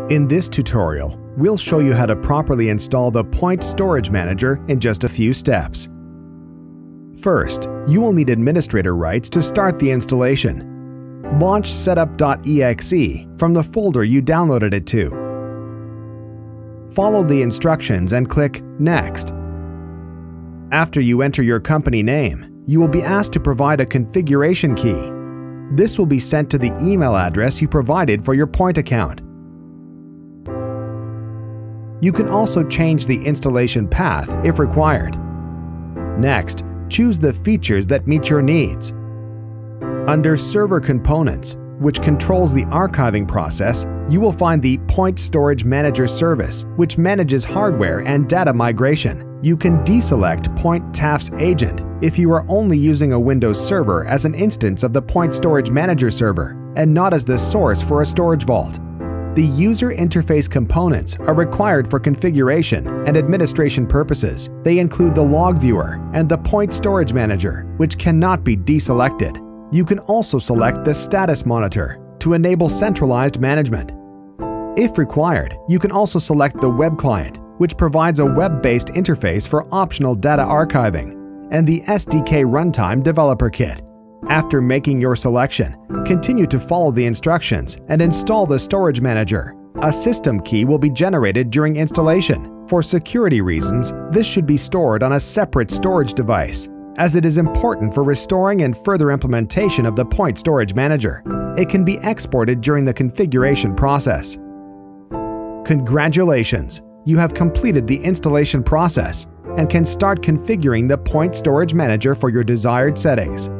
In this tutorial, we'll show you how to properly install the PoINT Storage Manager in just a few steps. First, you will need administrator rights to start the installation. Launch setup.exe from the folder you downloaded it to. Follow the instructions and click Next. After you enter your company name, you will be asked to provide a configuration key. This will be sent to the email address you provided for your PoINT account. You can also change the installation path if required. Next, choose the features that meet your needs. Under Server Components, which controls the archiving process, you will find the PoINT Storage Manager service, which manages hardware and data migration. You can deselect PoINT TAF's agent if you are only using a Windows server as an instance of the PoINT Storage Manager server and not as the source for a storage vault. The user interface components are required for configuration and administration purposes. They include the log viewer and the PoINT Storage Manager, which cannot be deselected. You can also select the status monitor to enable centralized management. If required, you can also select the web client, which provides a web-based interface for optional data archiving, and the SDK Runtime Developer Kit. After making your selection, continue to follow the instructions and install the Storage Manager. A system key will be generated during installation. For security reasons, this should be stored on a separate storage device, as it is important for restoring and further implementation of the PoINT Storage Manager. It can be exported during the configuration process. Congratulations! You have completed the installation process and can start configuring the PoINT Storage Manager for your desired settings.